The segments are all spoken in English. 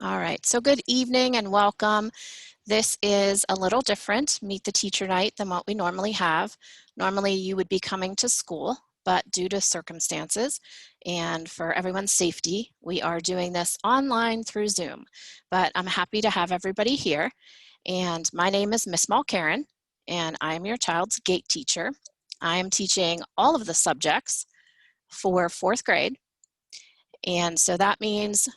All right, so good evening and welcome. This is a little different, Meet the Teacher Night, than what we normally have. Normally you would be coming to school, but due to circumstances and for everyone's safety, we are doing this online through Zoom. But I'm happy to have everybody here. And my name is Miss Mulcairn, and I am your child's GATE teacher. I am teaching all of the subjects for 4th grade. And so that means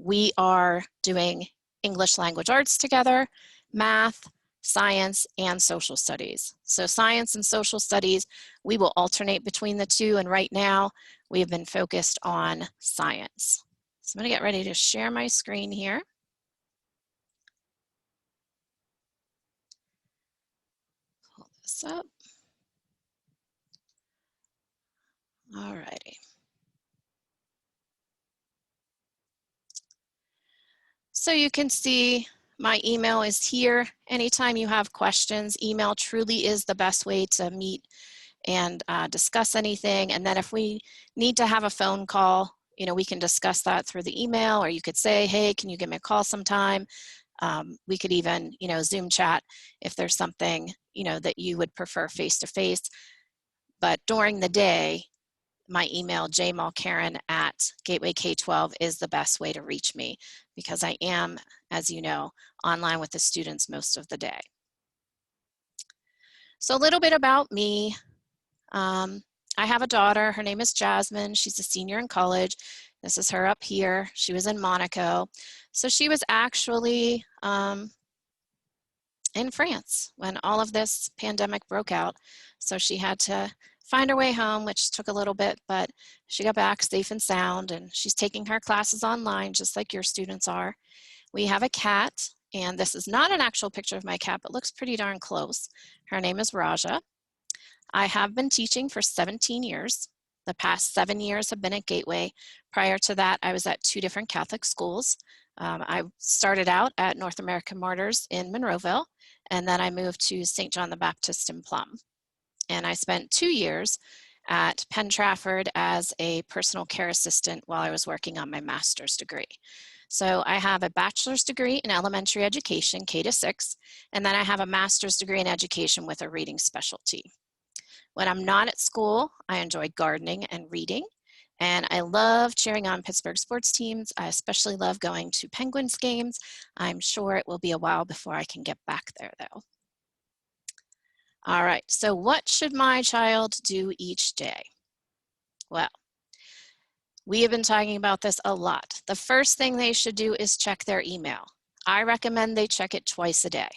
we are doing English language arts together, math, science, and social studies. So science and social studies, we will alternate between the two, and right now we have been focused on science. So I'm gonna get ready to share my screen here. Pull this up. All righty. So you can see my email is here. Anytime you have questions, email truly is the best way to meet and discuss anything. And then if we need to have a phone call, you know, we can discuss that through the email, or you could say, hey, can you give me a call sometime? We could even, you know, Zoom chat if there's something, you know, that you would prefer face-to-face. But during the day, my email, jmulcairn@gatewayk12, is the best way to reach me because I am, as you know, online with the students most of the day. So a little bit about me. I have a daughter. Her name is Jasmine. She's a senior in college. This is her up here. She was in Monaco. So she was actually in France when all of this pandemic broke out. So she had to find her way home, which took a little bit, but she got back safe and sound, and she's taking her classes online just like your students are. We have a cat, and this is not an actual picture of my cat, but looks pretty darn close. Her name is Raja. I have been teaching for 17 years. The past 7 years have been at Gateway. Prior to that, I was at 2 different Catholic schools. I started out at North American Martyrs in Monroeville, and then I moved to St. John the Baptist in Plum. And I spent 2 years at Penn Trafford as a personal care assistant while I was working on my master's degree. So I have a bachelor's degree in elementary education, K-6, and then I have a master's degree in education with a reading specialty. When I'm not at school, I enjoy gardening and reading, and I love cheering on Pittsburgh sports teams. I especially love going to Penguins games. I'm sure it will be a while before I can get back there though. All right, so what should my child do each day? Well, we have been talking about this a lot. The first thing they should do is check their email. I recommend they check it twice a day,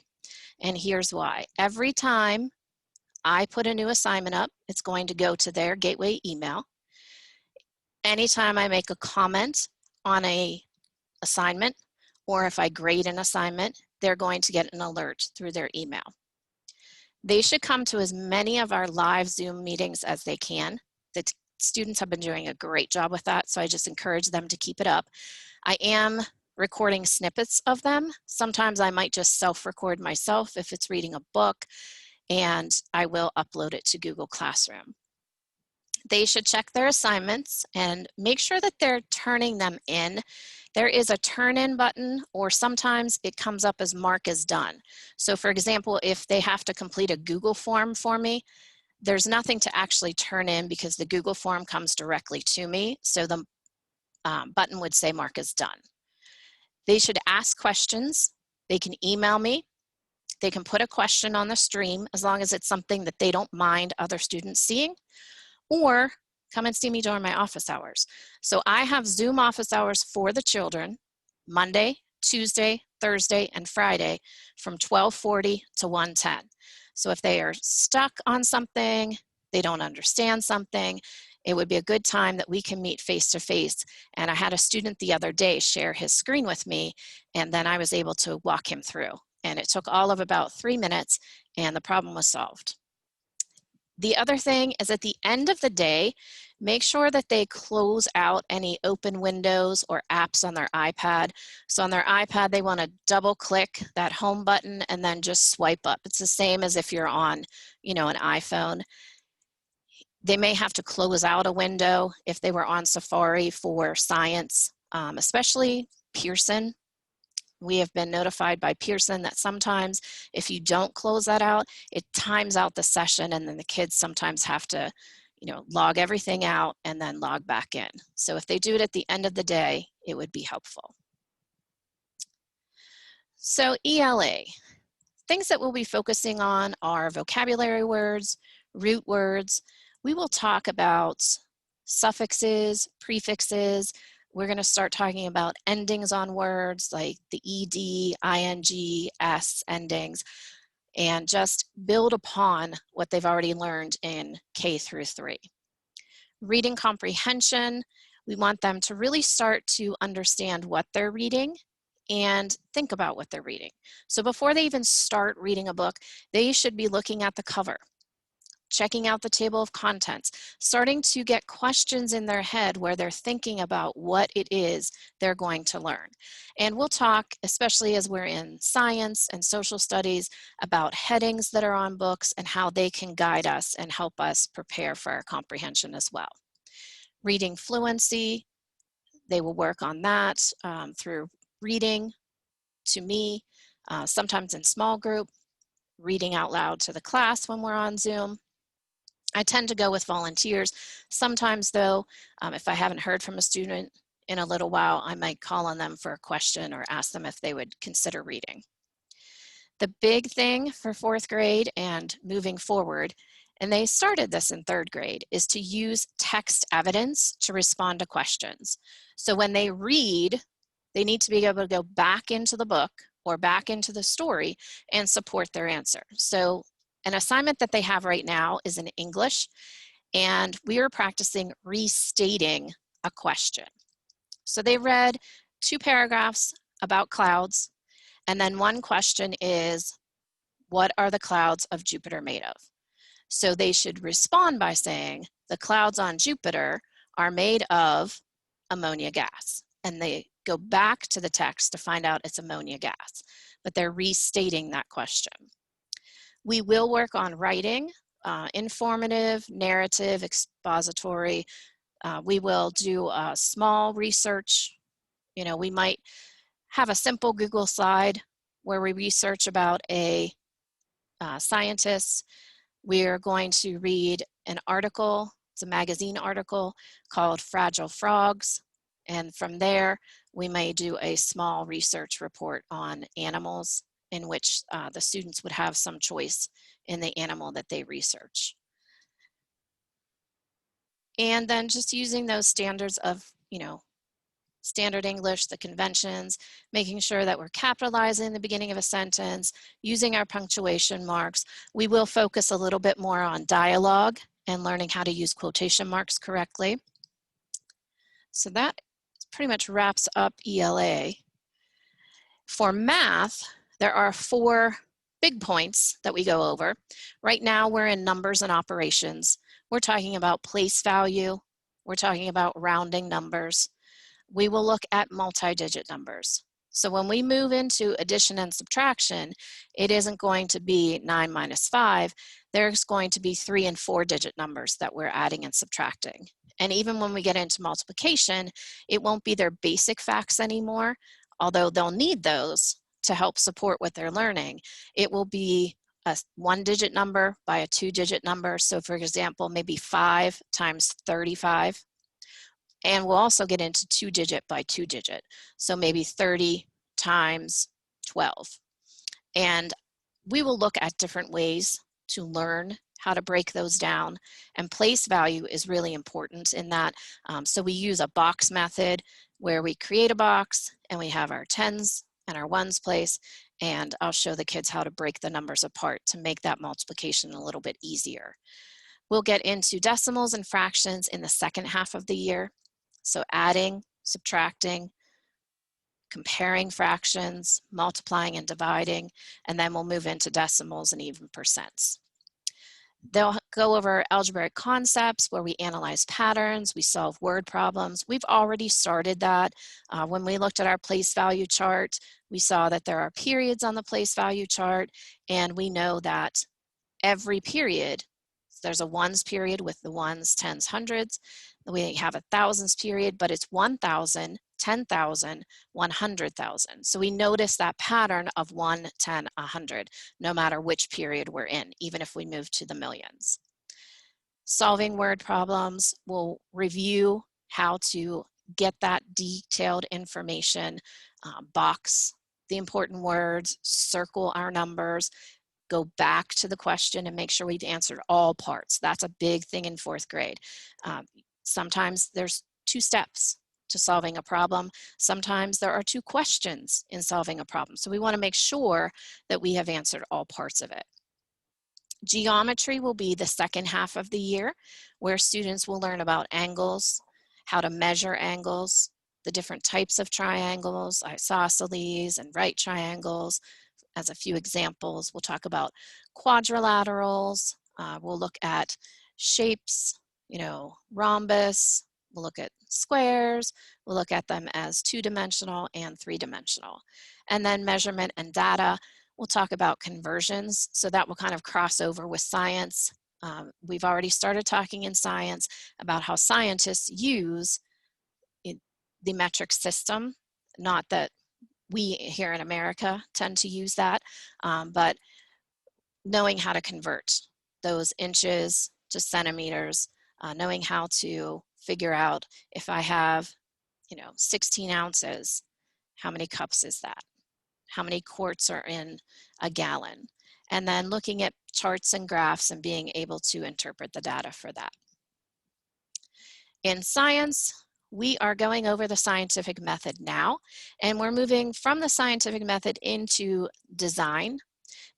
and here's why. Every time I put a new assignment up, it's going to go to their Gateway email. Anytime I make a comment on an assignment, or if I grade an assignment, they're going to get an alert through their email. They should come to as many of our live Zoom meetings as they can. The students have been doing a great job with that, so I just encourage them to keep it up. I am recording snippets of them. Sometimes I might just self-record myself if it's reading a book, and I will upload it to Google Classroom. They should check their assignments and make sure that they're turning them in. There is a turn in button, or sometimes it comes up as mark as done. So for example, if they have to complete a Google form for me, there's nothing to actually turn in because the Google form comes directly to me. So the button would say mark as done. They should ask questions. They can email me. They can put a question on the stream as long as it's something that they don't mind other students seeing, or come and see me during my office hours. So I have Zoom office hours for the children Monday, Tuesday, Thursday, and Friday from 12:40 to 1:10. So if they are stuck on something, they don't understand something, it would be a good time that we can meet face-to-face. And I had a student the other day share his screen with me, and then I was able to walk him through. And it took all of about 3 minutes, and the problem was solved. The other thing is at the end of the day, make sure that they close out any open windows or apps on their iPad. So on their iPad, they want to double click that home button and then just swipe up. It's the same as if you're on, you know, an iPhone. They may have to close out a window if they were on Safari for science, especially Pearson. We have been notified by Pearson that sometimes if you don't close that out, it times out the session, and then the kids sometimes have to, log everything out and then log back in. So if they do it at the end of the day, it would be helpful. So ELA, things that we'll be focusing on are vocabulary words, root words. We will talk about suffixes, prefixes. We're going to start talking about endings on words like the ED, ING, S endings, and just build upon what they've already learned in K through 3. Reading comprehension, we want them to really start to understand what they're reading and think about what they're reading. So before they even start reading a book, they should be looking at the cover, checking out the table of contents, starting to get questions in their head where they're thinking about what it is they're going to learn. And we'll talk, especially as we're in science and social studies, about headings that are on books and how they can guide us and help us prepare for our comprehension as well. Reading fluency, they will work on that through reading to me, sometimes in small group, reading out loud to the class when we're on Zoom. I tend to go with volunteers. Sometimes though, if I haven't heard from a student in a little while, I might call on them for a question or ask them if they would consider reading. The big thing for 4th grade and moving forward, and they started this in 3rd grade, is to use text evidence to respond to questions. So when they read, they need to be able to go back into the book or back into the story and support their answer. So an assignment that they have right now is in English, and we are practicing restating a question. So they read 2 paragraphs about clouds, and then one question is, what are the clouds of Jupiter made of? So they should respond by saying, the clouds on Jupiter are made of ammonia gas. And they go back to the text to find out it's ammonia gas, but they're restating that question. We will work on writing, informative, narrative, expository. We will do a small research. We might have a simple Google slide where we research about a scientist. We're going to read an article, it's a magazine article called Fragile Frogs. And from there, we may do a small research report on animals in which the students would have some choice in the animal that they research. And then just using those standards of, standard English, the conventions, making sure that we're capitalizing the beginning of a sentence, using our punctuation marks. We will focus a little bit more on dialogue and learning how to use quotation marks correctly. So that pretty much wraps up ELA. For math, there are 4 big points that we go over. Right now, we're in numbers and operations. We're talking about place value. We're talking about rounding numbers. We will look at multi-digit numbers. So when we move into addition and subtraction, it isn't going to be 9 minus 5. There's going to be 3 and 4 digit numbers that we're adding and subtracting. And even when we get into multiplication, it won't be their basic facts anymore, although they'll need those to help support what they're learning. It will be a 1-digit number by a 2-digit number. So for example, maybe 5 times 35. And we'll also get into 2-digit by 2-digit. So maybe 30 times 12. And we will look at different ways to learn how to break those down. And place value is really important in that. So we use a box method where we create a box and we have our tens and our ones place. And I'll show the kids how to break the numbers apart to make that multiplication a little bit easier. We'll get into decimals and fractions in the second half of the year. So adding, subtracting, comparing fractions, multiplying and dividing, and then we'll move into decimals and even percents. They'll go over algebraic concepts where we analyze patterns, we solve word problems. We've already started that. When we looked at our place value chart, we saw that there are periods on the place value chart, and we know that every period There's a ones period with the ones, tens, hundreds. We have a thousands period, but it's 1,000, 10,000, 100,000. So we notice that pattern of 1, 10, 100, no matter which period we're in, even if we move to the millions. Solving word problems, we'll review how to get that detailed information, box the important words, circle our numbers, go back to the question and make sure we've answered all parts. That's a big thing in 4th grade. Sometimes there's 2 steps to solving a problem. Sometimes there are 2 questions in solving a problem. So we want to make sure that we have answered all parts of it. Geometry will be the second half of the year, where students will learn about angles, how to measure angles, the different types of triangles, isosceles and right triangles. As a few examples, we'll talk about quadrilaterals. We'll look at shapes, rhombus. We'll look at squares. We'll look at them as 2-dimensional and 3-dimensional. And then measurement and data. We'll talk about conversions, so that will kind of cross over with science. We've already started talking in science about how scientists use the metric system, not that we here in America tend to use that, but knowing how to convert those inches to centimeters, knowing how to figure out if I have, 16 ounces, how many cups is that? How many quarts are in a gallon? And then looking at charts and graphs and being able to interpret the data for that. In science, we are going over the scientific method now, and we're moving from the scientific method into design,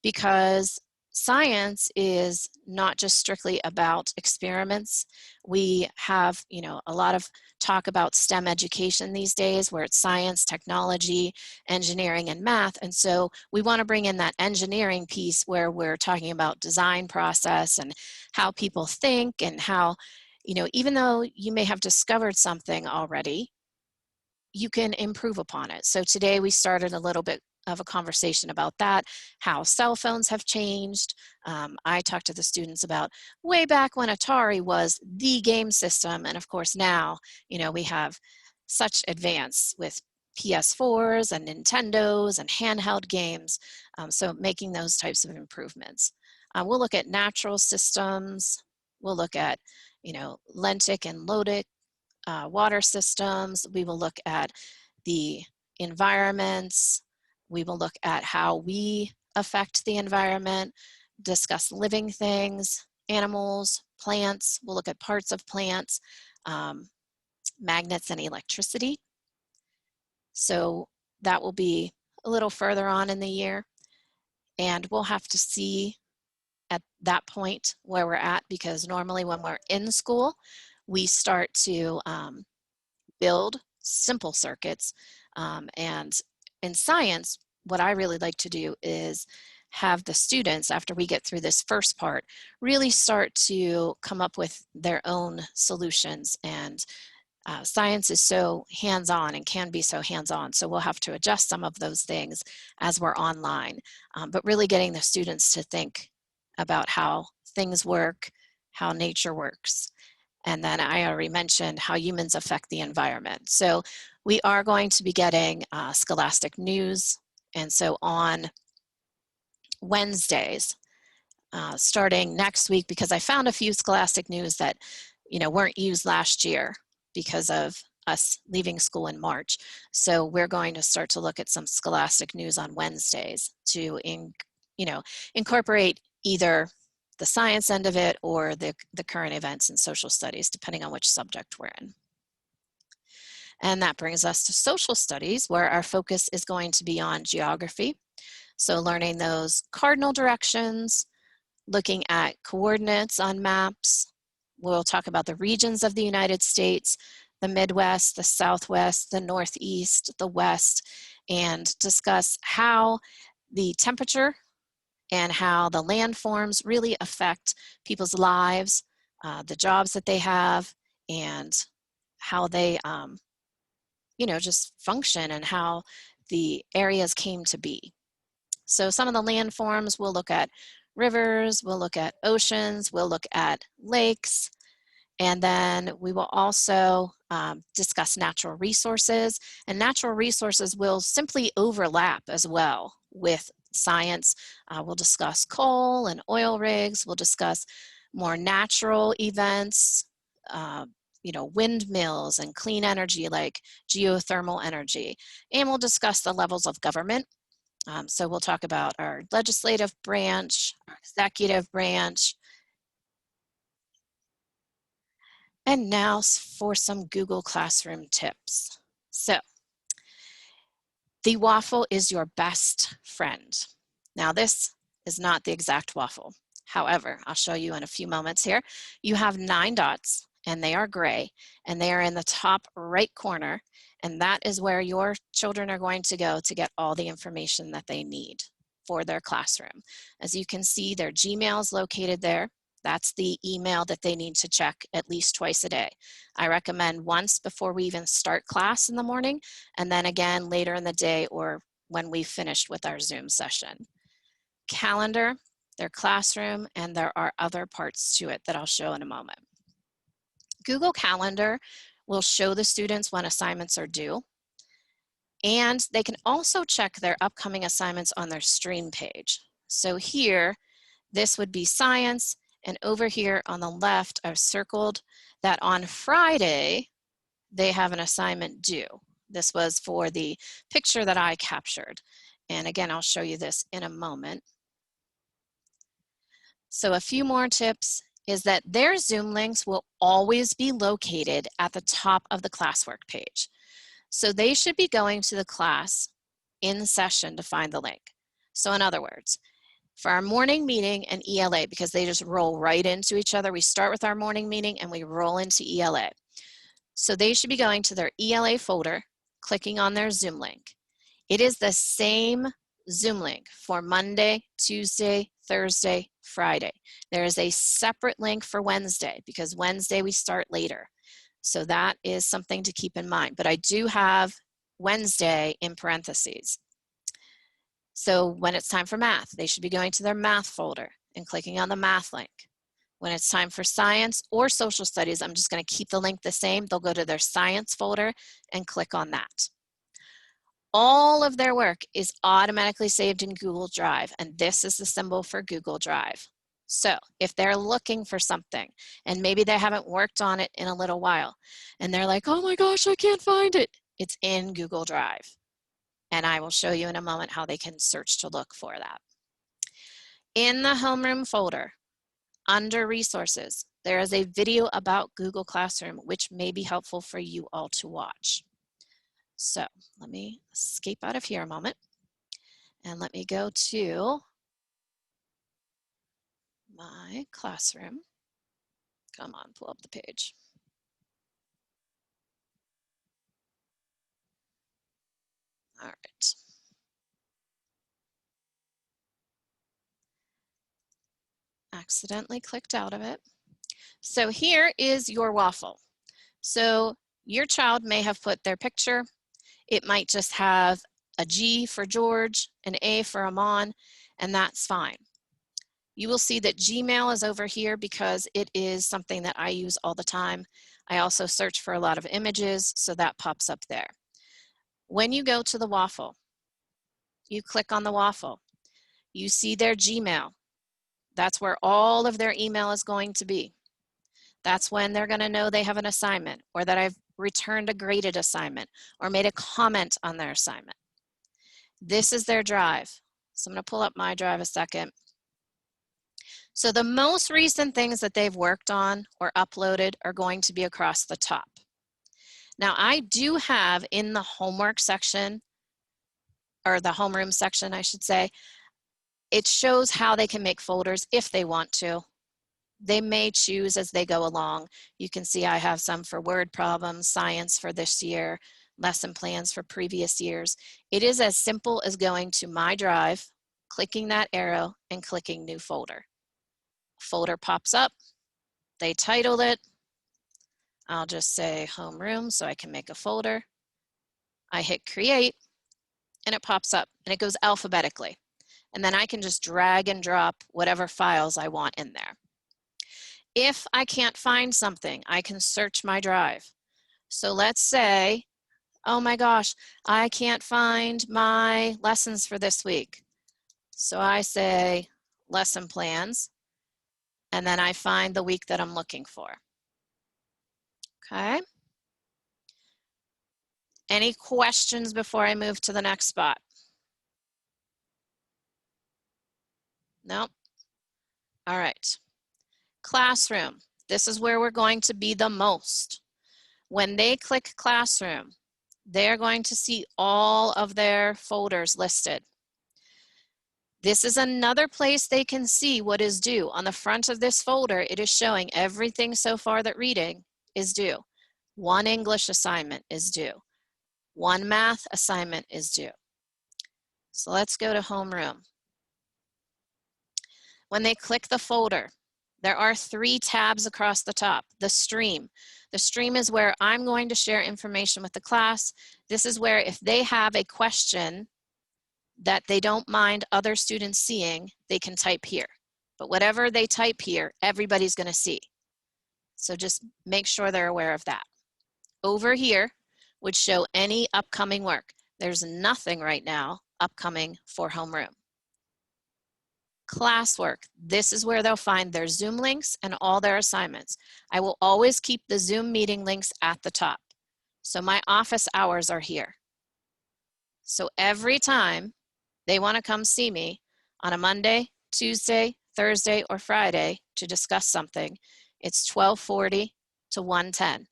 because science is not just strictly about experiments. We have, a lot of talk about STEM education these days, where it's science, technology, engineering, and math. And so we want to bring in that engineering piece where we're talking about design process and how people think, and how, even though you may have discovered something already, you can improve upon it. So today we started a little bit of a conversation about that, how cell phones have changed. I talked to the students about way back when Atari was the game system, and of course now, we have such advance with PS4s and Nintendos and handheld games, so making those types of improvements. We'll look at natural systems. We'll look at, lentic and lotic water systems. We will look at the environments. We will look at how we affect the environment, discuss living things, animals, plants. We'll look at parts of plants, magnets and electricity. So that will be a little further on in the year. And we'll have to see at that point where we're at, because normally when we're in school, we start to build simple circuits. And in science, what I really like to do is have the students, after we get through this first part, really start to come up with their own solutions. And science is so hands-on and can be so hands-on, so we'll have to adjust some of those things as we're online. But really getting the students to think about how things work, how nature works. And then I already mentioned how humans affect the environment. So we are going to be getting Scholastic News. And so on Wednesdays, starting next week, because I found a few Scholastic News that, weren't used last year because of us leaving school in March. So we're going to start to look at some Scholastic News on Wednesdays to, incorporate either the science end of it or the current events in social studies, depending on which subject we're in. And that brings us to social studies, where our focus is going to be on geography. So learning those cardinal directions, looking at coordinates on maps. We'll talk about the regions of the United States, the Midwest, the Southwest, the Northeast, the West, and discuss how the temperature and how the landforms really affect people's lives, the jobs that they have, and how they, just function, and how the areas came to be. So some of the landforms we'll look at: rivers, we'll look at oceans, we'll look at lakes, and then we will also discuss natural resources, and natural resources will simply overlap as well with science. We'll discuss coal and oil rigs, we'll discuss more natural events, you know, windmills and clean energy like geothermal energy, and we'll discuss the levels of government. So we'll talk about our legislative branch, our executive branch. And now for some Google Classroom tips. So the waffle is your best friend. Now this is not the exact waffle. However, I'll show you in a few moments here. You have 9 dots and they are gray and they are in the top right corner, and that is where your children are going to go to get all the information that they need for their classroom. As you can see, their Gmail is located there. That's the email that they need to check at least twice a day. I recommend once before we even start class in the morning, and then again later in the day or when we've finished with our Zoom session. Calendar, their classroom, and there are other parts to it that I'll show in a moment. Google Calendar will show the students when assignments are due, and they can also check their upcoming assignments on their stream page. So here, this would be science, and over here on the left, I've circled that on Friday, they have an assignment due. This was for the picture that I captured. And again, I'll show you this in a moment. So a few more tips is that their Zoom links will always be located at the top of the classwork page. So they should be going to the class in session to find the link. So in other words, for our morning meeting and ELA, because they just roll right into each other, we start with our morning meeting and we roll into ELA. So they should be going to their ELA folder, clicking on their Zoom link. It is the same Zoom link for Monday, Tuesday, Thursday, Friday. There is a separate link for Wednesday because Wednesday we start later. So that is something to keep in mind. But I do have Wednesday in parentheses. So when it's time for math, they should be going to their math folder and clicking on the math link. When it's time for science or social studies, I'm just going to keep the link the same. They'll go to their science folder and click on that. All of their work is automatically saved in Google Drive, and this is the symbol for Google Drive. So if they're looking for something and maybe they haven't worked on it in a little while and they're like, oh my gosh, I can't find it, it's in Google Drive. And I will show you in a moment how they can search to look for that. In the homeroom folder, under resources, there is a video about Google Classroom, which may be helpful for you all to watch. So let me escape out of here a moment and let me go to my classroom. Come on, pull up the page. All right. Accidentally clicked out of it. So here is your waffle. So your child may have put their picture. It might just have a G for George, an A for Amon, and that's fine. You will see that Gmail is over here because it is something that I use all the time. I also search for a lot of images, so that pops up there. When you go to the waffle, you click on the waffle. You see their Gmail. That's where all of their email is going to be. That's when they're going to know they have an assignment or that I've returned a graded assignment or made a comment on their assignment. This is their drive. So I'm going to pull up my drive a second. So the most recent things that they've worked on or uploaded are going to be across the top. Now I do have in the homework section, or the homeroom section I should say, it shows how they can make folders if they want to. They may choose as they go along. You can see I have some for word problems, science for this year, lesson plans for previous years. It is as simple as going to My Drive, clicking that arrow, and clicking New Folder. Folder pops up. They titled it. I'll just say homeroom so I can make a folder. I hit create and it pops up and it goes alphabetically. and then I can just drag and drop whatever files I want in there. If I can't find something, I can search my drive. So let's say, oh my gosh, I can't find my lessons for this week. So I say lesson plans, and then I find the week that I'm looking for. Okay. Any questions before I move to the next spot? Nope. All right. Classroom. This is where we're going to be the most. When they click Classroom, they're going to see all of their folders listed. This is another place they can see what is due. On the front of this folder, it is showing everything so far that reading is due. One English assignment is due. One math assignment is due. So let's go to homeroom. When they click the folder, there are 3 tabs across the top. The stream. The stream is where I'm going to share information with the class. This is where if they have a question that they don't mind other students seeing, they can type here. But whatever they type here, everybody's going to see. So just make sure they're aware of that. Over here would show any upcoming work. There's nothing right now upcoming for homeroom. Classwork. This is where they'll find their Zoom links and all their assignments. I will always keep the Zoom meeting links at the top. So my office hours are here. So every time they want to come see me on a Monday, Tuesday, Thursday, or Friday to discuss something, it's 12:40 to 1:10.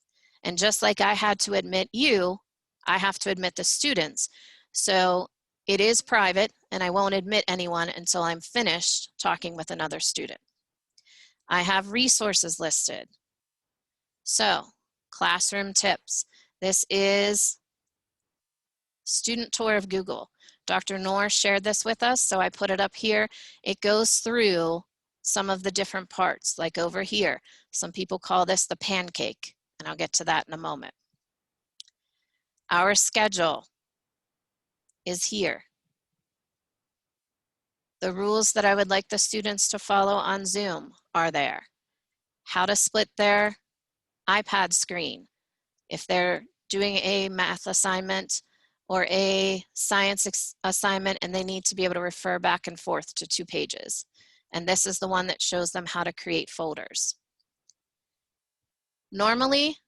And just like I had to admit you, I have to admit the students. So it is private, and I won't admit anyone until I'm finished talking with another student. I have resources listed. So, classroom tips. This is student tour of Google. Dr. Noor shared this with us, so I put it up here. It goes through some of the different parts, like over here. Some people call this the pancake, and I'll get to that in a moment. Our schedule is here. The rules that I would like the students to follow on Zoom are there. How to split their iPad screen. If they're doing a math assignment or a science assignment and they need to be able to refer back and forth to 2 pages. And this is the one that shows them how to create folders. Normally,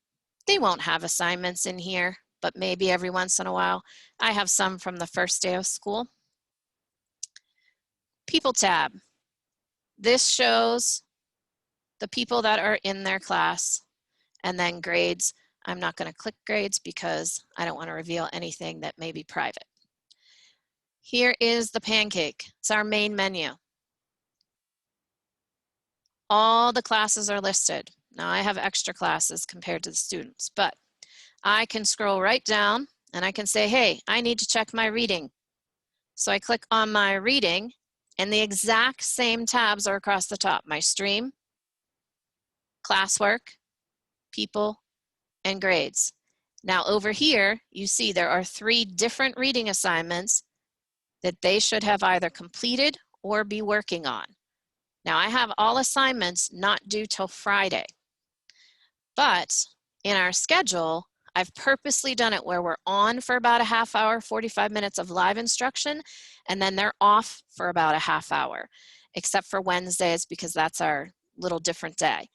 they won't have assignments in here, but maybe every once in a while. I have some from the first day of school. People tab. This shows the people that are in their class, and then grades. I'm not going to click grades because I don't want to reveal anything that may be private. Here is the pancake. It's our main menu. All the classes are listed. Now I have extra classes compared to the students, but I can scroll right down and I can say, hey, I need to check my reading. So I click on my reading and the exact same tabs are across the top. My stream, classwork, people, and grades. Now over here, you see there are 3 different reading assignments that they should have either completed or be working on. Now I have all assignments not due till Friday, but in our schedule, I've purposely done it where we're on for about a half hour, 45 minutes of live instruction, and then they're off for about a half hour, except for Wednesdays because that's our little different day.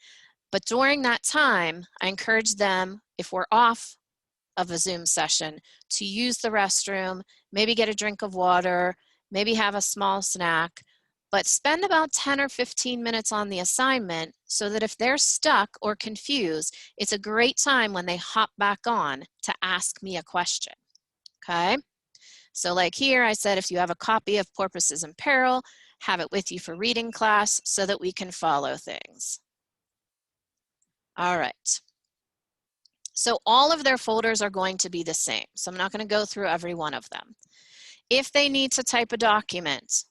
But during that time, I encourage them, if we're off of a Zoom session, to use the restroom, maybe get a drink of water, maybe have a small snack, but spend about 10 or 15 minutes on the assignment so that if they're stuck or confused, it's a great time when they hop back on to ask me a question, okay? So like here, I said if you have a copy of Porpoises in Peril, have it with you for reading class so that we can follow things. All right. So all of their folders are going to be the same. So I'm not going to go through every one of them. If they need to type a document,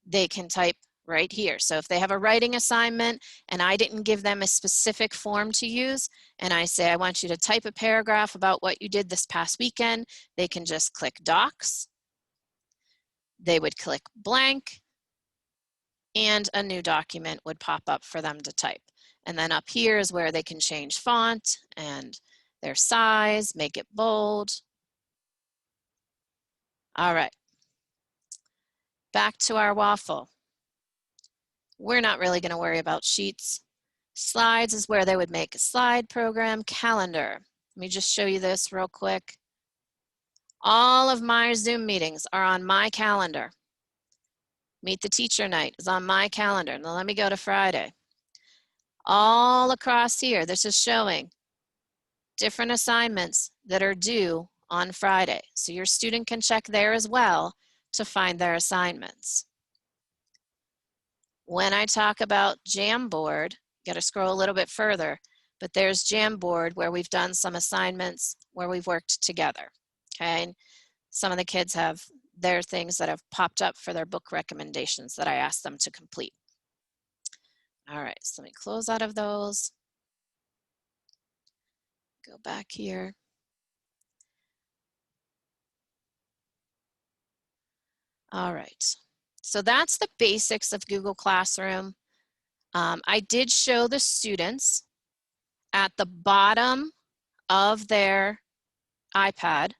they can type right here. So if they have a writing assignment and I didn't give them a specific form to use, and I say, I want you to type a paragraph about what you did this past weekend, they can just click Docs. they would click blank, and a new document would pop up for them to type. And then up here is where they can change font and their size, make it bold. All right, back to our waffle. We're not really going to worry about sheets. Slides is where they would make a slide program. Calendar. Let me just show you this real quick. All of my Zoom meetings are on my calendar. Meet the Teacher Night is on my calendar. Now let me go to Friday. All across here, this is showing different assignments that are due on Friday. So your student can check there as well to find their assignments. When I talk about Jamboard, you gotta scroll a little bit further, but there's Jamboard where we've done some assignments where we've worked together, okay? And some of the kids have their things that have popped up for their book recommendations that I asked them to complete. All right, so let me close out of those. Go back here. All right, so that's the basics of Google Classroom. I did show the students at the bottom of their iPad,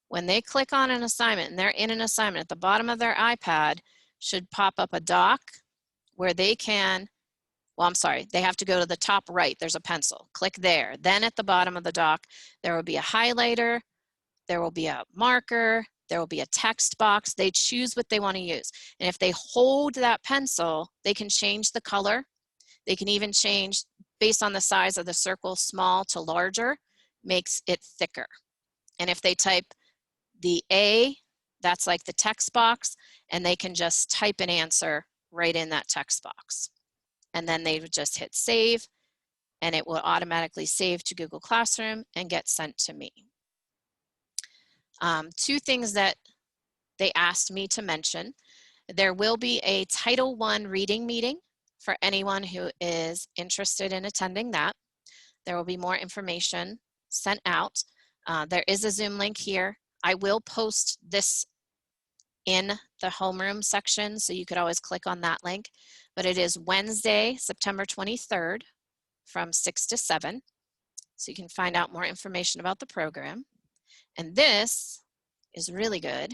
when they click on an assignment and they're in an assignment, at the bottom of their iPad should pop up a dock where they can, well, I'm sorry, they have to go to the top right, there's a pencil, click there. Then at the bottom of the dock, there will be a highlighter, there will be a marker, there will be a text box. They choose what they want to use. And if they hold that pencil, they can change the color. They can even change based on the size of the circle, small to larger, makes it thicker. And if they type the A, that's like the text box, and they can just type an answer right in that text box. And then they would just hit save, and it will automatically save to Google Classroom and get sent to me. Two things that they asked me to mention. There will be a Title I reading meeting for anyone who is interested in attending that. There will be more information sent out. There is a Zoom link here. I will post this in the homeroom section, so you could always click on that link. But it is Wednesday, September 23rd from 6 to 7. So you can find out more information about the program. And this is really good.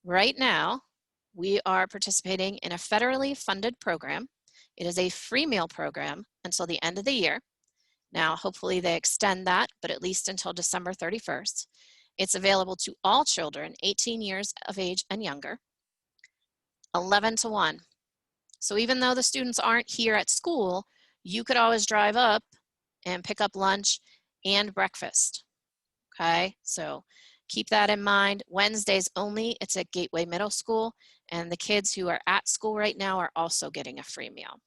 Right now, we are participating in a federally funded program. It is a free meal program until the end of the year. Now, hopefully they extend that, but at least until December 31st. It's available to all children 18 years of age and younger, 11 to 1. So even though the students aren't here at school, you could always drive up and pick up lunch and breakfast, okay? So keep that in mind. Wednesdays only, it's at Gateway Middle School, and the kids who are at school right now are also getting a free meal.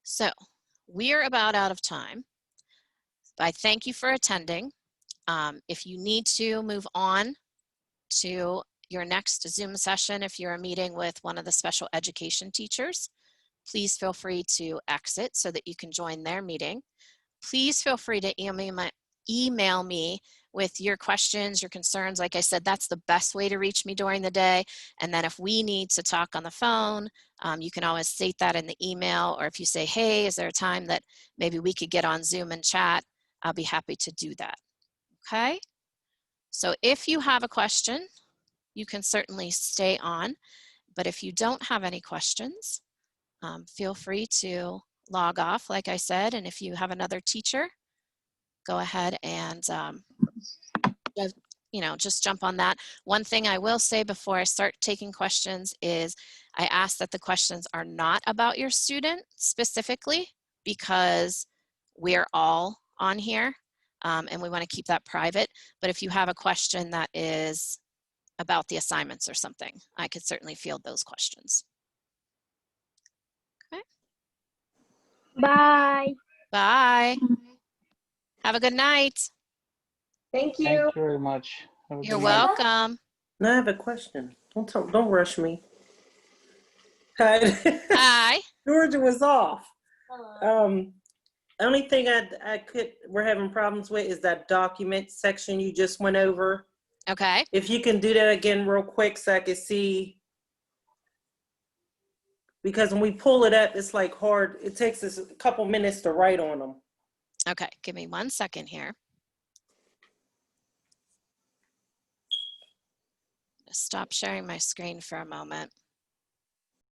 So we're about out of time. I thank you for attending. If you need to move on to your next Zoom session, if you're meeting with one of the special education teachers, please feel free to exit so that you can join their meeting. Please feel free to email me with your questions, your concerns. Like I said, that's the best way to reach me during the day. And then if we need to talk on the phone, you can always state that in the email, or if you say, hey, is there a time that maybe we could get on Zoom and chat, I'll be happy to do that, okay? So if you have a question, you can certainly stay on, but if you don't have any questions, feel free to log off, like I said, and if you have another teacher, go ahead and just jump on that. One thing I will say before I start taking questions is I ask that the questions are not about your student specifically, because we're all on here and we want to keep that private. But if you have a question that is about the assignments or something, I could certainly field those questions. Okay. Bye. Bye. Have a good night. Thank you. Thank you very much. Have a You're good night. welcome. Now I have a question. Don't rush me. Hi. Hi. Georgia was off. Only thing we're having problems with is that document section you just went over. Okay. If you can do that again real quick so I can see. Because when we pull it up, it's like hard. It takes us a couple minutes to write on them. Okay, give me 1 second here. Stop sharing my screen for a moment.